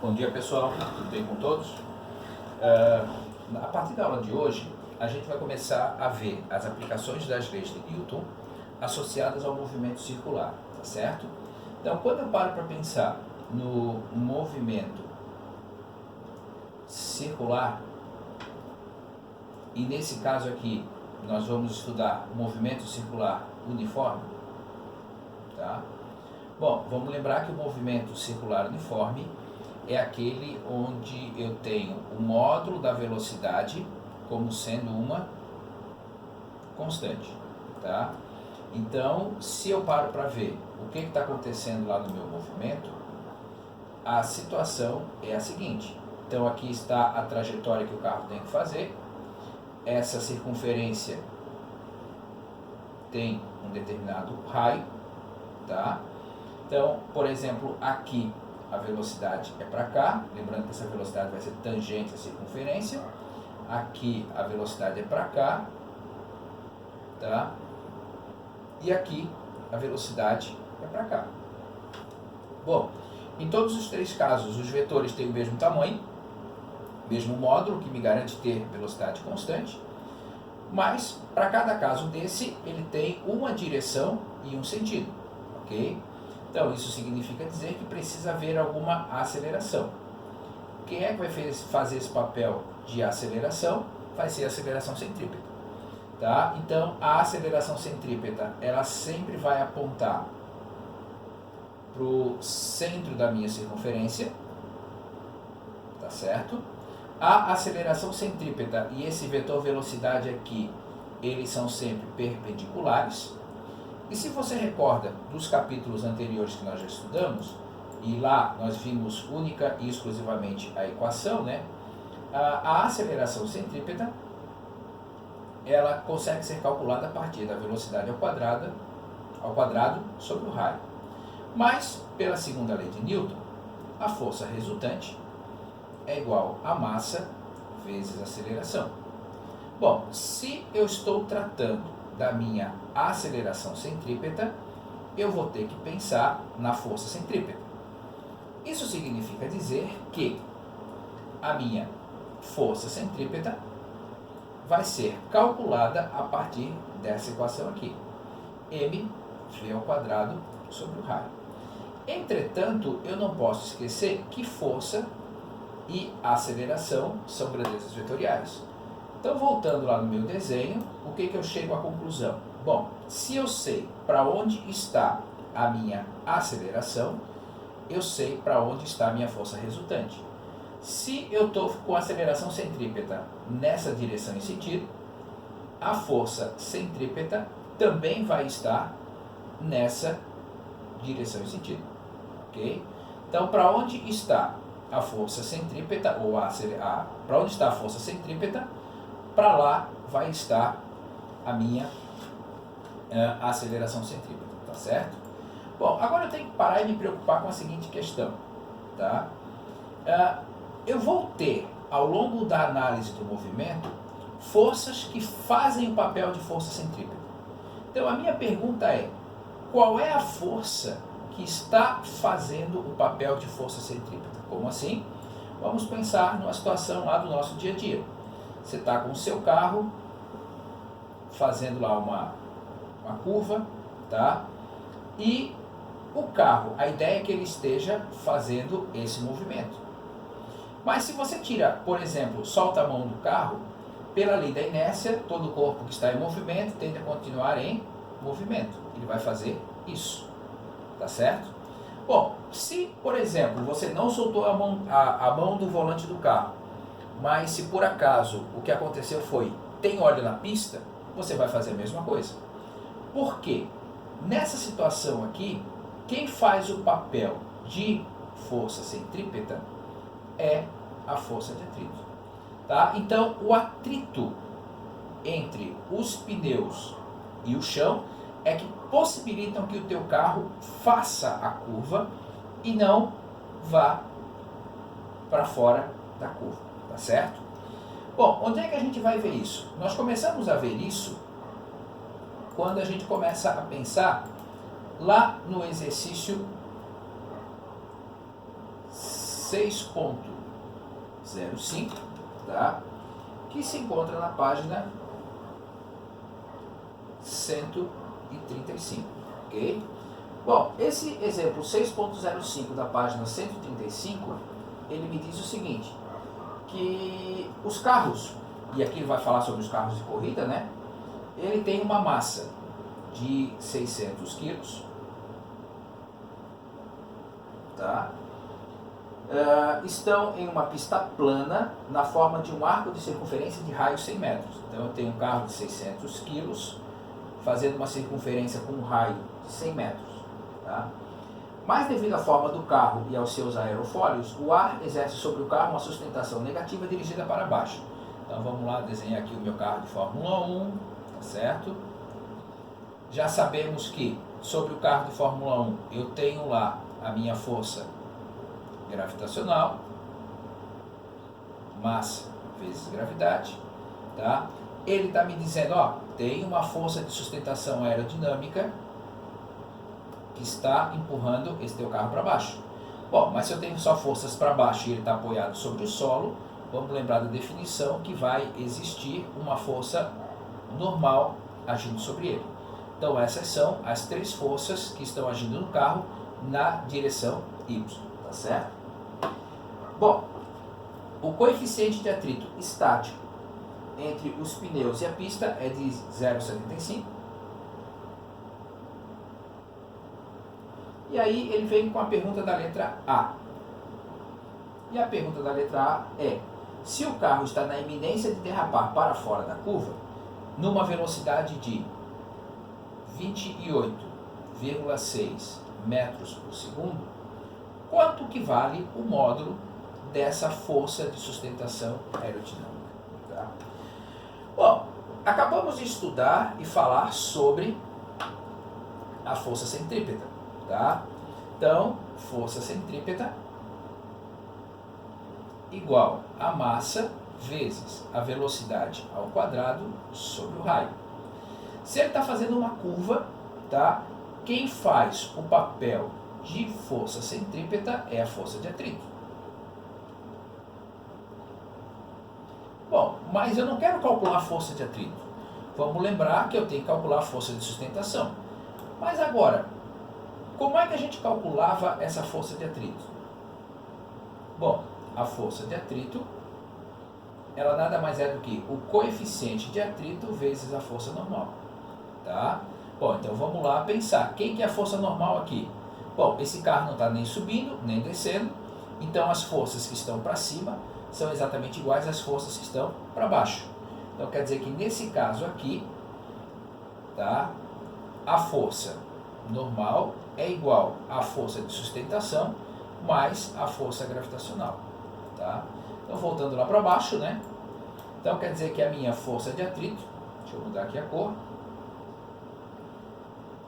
Bom dia, pessoal, tudo bem com todos? A partir da aula de hoje, a gente vai começar a ver as aplicações das leis de Newton associadas ao movimento circular, tá certo? Então, quando eu paro para pensar no movimento circular, e nesse caso aqui, nós vamos estudar o movimento circular uniforme, tá? Bom, vamos lembrar que o movimento circular uniforme é aquele onde eu tenho o módulo da velocidade como sendo uma constante, tá? Então, se eu paro para ver o que está acontecendo lá no meu movimento, a situação é a seguinte. Então, aqui está a trajetória que o carro tem que fazer. Essa circunferência tem um determinado raio, tá? Então, por exemplo, aqui a velocidade é para cá, lembrando que essa velocidade vai ser tangente à circunferência. Aqui a velocidade é para cá, tá? E aqui a velocidade é para cá. Bom, em todos os três casos, os vetores têm o mesmo tamanho, mesmo módulo, que me garante ter velocidade constante, mas para cada caso desse, ele tem uma direção e um sentido, ok? Então, isso significa dizer que precisa haver alguma aceleração. Quem é que vai fazer esse papel de aceleração? Vai ser a aceleração centrípeta. Tá? Então, a aceleração centrípeta, ela sempre vai apontar para o centro da minha circunferência, tá certo? A aceleração centrípeta e esse vetor velocidade aqui, eles são sempre perpendiculares. E se você recorda dos capítulos anteriores que nós já estudamos, e lá nós vimos única e exclusivamente a equação, né? A aceleração centrípeta, ela consegue ser calculada a partir da velocidade ao quadrado sobre o raio. Mas, pela segunda lei de Newton, a força resultante é igual a massa vezes aceleração. Bom, se eu estou tratando da minha aceleração centrípeta, eu vou ter que pensar na força centrípeta. Isso significa dizer que a minha força centrípeta vai ser calculada a partir dessa equação aqui. mv ao quadrado sobre o raio. Entretanto, eu não posso esquecer que força e aceleração são grandezas vetoriais. Então, voltando lá no meu desenho, o que eu chego à conclusão? Bom, se eu sei para onde está a minha aceleração, eu sei para onde está a minha força resultante. Se eu estou com a aceleração centrípeta nessa direção e sentido, a força centrípeta também vai estar nessa direção e sentido. Ok? Então, para onde está a força centrípeta, ou para onde está a força centrípeta, para lá vai estar a minha aceleração centrípeta, tá certo? Bom, agora eu tenho que parar e me preocupar com a seguinte questão, tá? Eu vou ter, ao longo da análise do movimento, forças que fazem o papel de força centrípeta. Então, a minha pergunta é, qual é a força que está fazendo o papel de força centrípeta? Como assim? Vamos pensar numa situação lá do nosso dia a dia. Você está com o seu carro, fazendo lá uma curva, tá? E o carro, a ideia é que ele esteja fazendo esse movimento. Mas se você tira, por exemplo, solta a mão do carro, pela lei da inércia, todo o corpo que está em movimento tende a continuar em movimento. Ele vai fazer isso, tá certo? Bom, se, por exemplo, você não soltou a mão do volante do carro, mas se por acaso o que aconteceu foi, tem óleo na pista, você vai fazer a mesma coisa. Por quê? Nessa situação aqui, quem faz o papel de força centrípeta é a força de atrito. Tá? Então, o atrito entre os pneus e o chão é que possibilitam que o teu carro faça a curva e não vá para fora da curva. Tá certo? Bom, onde é que a gente vai ver isso? Nós começamos a ver isso quando a gente começa a pensar lá no exercício 6.05, tá? Que se encontra na página 135, ok? Bom, esse exemplo 6.05 da página 135, ele me diz o seguinte, que os carros, e aqui ele vai falar sobre os carros de corrida, né? Ele tem uma massa de 600 quilos, tá? Estão em uma pista plana na forma de um arco de circunferência de raio 100 metros. Então eu tenho um carro de 600 quilos fazendo uma circunferência com um raio de 100 metros. Tá? Mas devido à forma do carro e aos seus aerofólios, o ar exerce sobre o carro uma sustentação negativa dirigida para baixo. Então vamos lá desenhar aqui o meu carro de Fórmula 1, tá certo? Já sabemos que sobre o carro de Fórmula 1 eu tenho lá a minha força gravitacional, massa vezes gravidade, tá? Ele está me dizendo, ó, tem uma força de sustentação aerodinâmica que está empurrando esse teu carro para baixo. Bom, mas se eu tenho só forças para baixo e ele está apoiado sobre o solo, vamos lembrar da definição que vai existir uma força normal agindo sobre ele. Então essas são as três forças que estão agindo no carro na direção Y, tá certo? Bom, o coeficiente de atrito estático entre os pneus e a pista é de 0,75. E aí ele vem com a pergunta da letra A. E a pergunta da letra A é: se o carro está na iminência de derrapar para fora da curva, numa velocidade de 28,6 metros por segundo, quanto que vale o módulo dessa força de sustentação aerodinâmica? Tá? Bom, acabamos de estudar e falar sobre a força centrípeta, tá? Então, força centrípeta igual a massa vezes a velocidade ao quadrado sobre o raio. Se ele está fazendo uma curva, tá? Quem faz o papel de força centrípeta é a força de atrito. Bom, mas eu não quero calcular a força de atrito. Vamos lembrar que eu tenho que calcular a força de sustentação. Mas agora, como é que a gente calculava essa força de atrito? Bom, a força de atrito, ela nada mais é do que o coeficiente de atrito vezes a força normal. Tá? Bom, então vamos lá pensar. Quem que é a força normal aqui? Bom, esse carro não está nem subindo, nem descendo. Então as forças que estão para cima são exatamente iguais às forças que estão para baixo. Então quer dizer que nesse caso aqui, tá, a força normal é igual à força de sustentação mais a força gravitacional. Tá? Então voltando lá para baixo, né? Então quer dizer que a minha força de atrito, deixa eu mudar aqui a cor,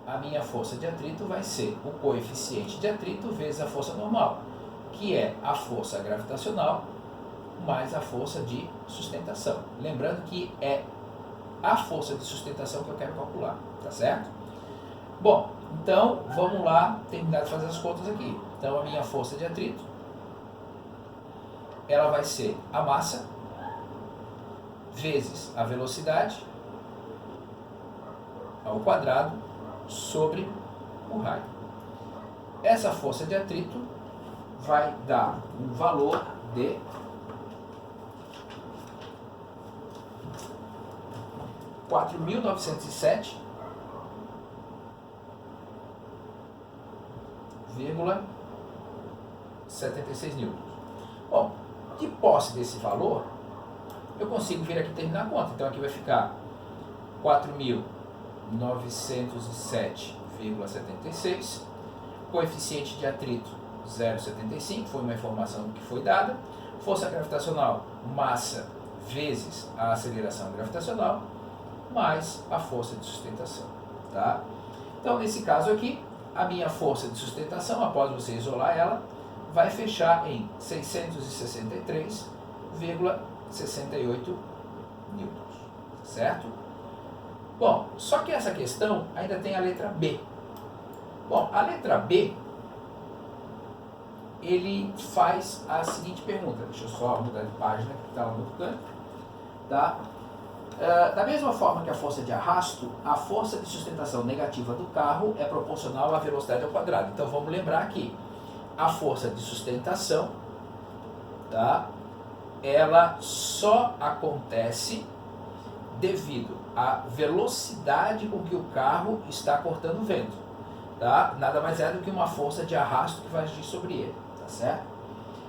a minha força de atrito vai ser o coeficiente de atrito vezes a força normal, que é a força gravitacional mais a força de sustentação. Lembrando que é a força de sustentação que eu quero calcular, tá certo? Bom, então vamos lá terminar de fazer as contas aqui. Então a minha força de atrito, ela vai ser a massa vezes a velocidade ao quadrado sobre o raio. Essa força de atrito vai dar um valor de 4.907,76 newtons. Bom, de posse desse valor, eu consigo vir aqui terminar a conta. Então aqui vai ficar 4.907,76, coeficiente de atrito 0,75, foi uma informação que foi dada, força gravitacional, massa vezes a aceleração gravitacional, mais a força de sustentação. Tá? Então nesse caso aqui, a minha força de sustentação, após você isolar ela, vai fechar em 663,68 newtons, certo? Bom, só que essa questão ainda tem a letra B. Bom, a letra B, ele faz a seguinte pergunta. Deixa eu só mudar de página que está lá no outro canto. Tá? Da mesma forma que a força de arrasto, a força de sustentação negativa do carro é proporcional à velocidade ao quadrado. Então vamos lembrar aqui, a força de sustentação, tá? Ela só acontece devido à velocidade com que o carro está cortando o vento. Tá? Nada mais é do que uma força de arrasto que vai agir sobre ele. Tá certo?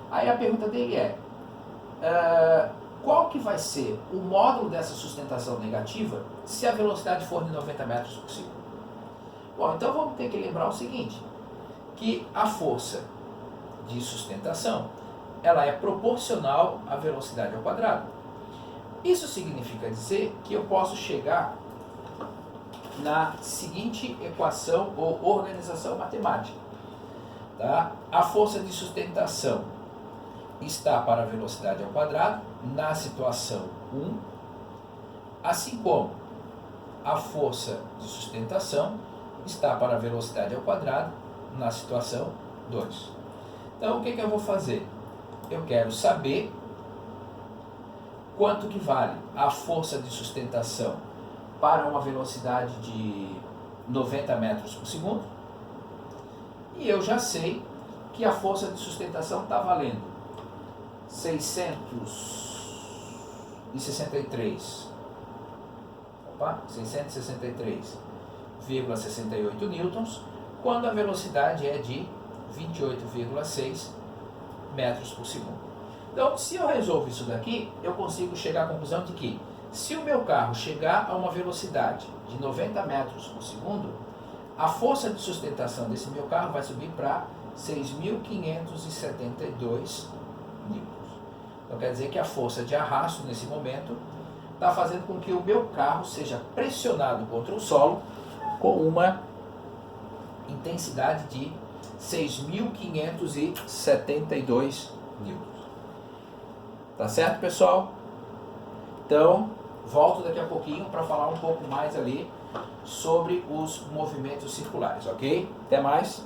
Aí a pergunta dele é, qual que vai ser o módulo dessa sustentação negativa se a velocidade for de 90 metros por segundo? Bom, então vamos ter que lembrar o seguinte, que a força de sustentação, ela é proporcional à velocidade ao quadrado. Isso significa dizer que eu posso chegar na seguinte equação ou organização matemática. Tá? A força de sustentação está para a velocidade ao quadrado na situação 1, assim como a força de sustentação está para a velocidade ao quadrado na situação 2. Então, o que eu vou fazer? Eu quero saber quanto que vale a força de sustentação para uma velocidade de 90 metros por segundo. E eu já sei que a força de sustentação está valendo 663,68 newtons, quando a velocidade é de 28,6 metros por segundo. Então, se eu resolvo isso daqui, eu consigo chegar à conclusão de que, se o meu carro chegar a uma velocidade de 90 metros por segundo, a força de sustentação desse meu carro vai subir para 6.572 newtons. Então quer dizer que a força de arrasto nesse momento está fazendo com que o meu carro seja pressionado contra o solo com uma intensidade de 6.572 newtons. Tá certo, pessoal? Então, volto daqui a pouquinho para falar um pouco mais ali sobre os movimentos circulares, ok? Até mais!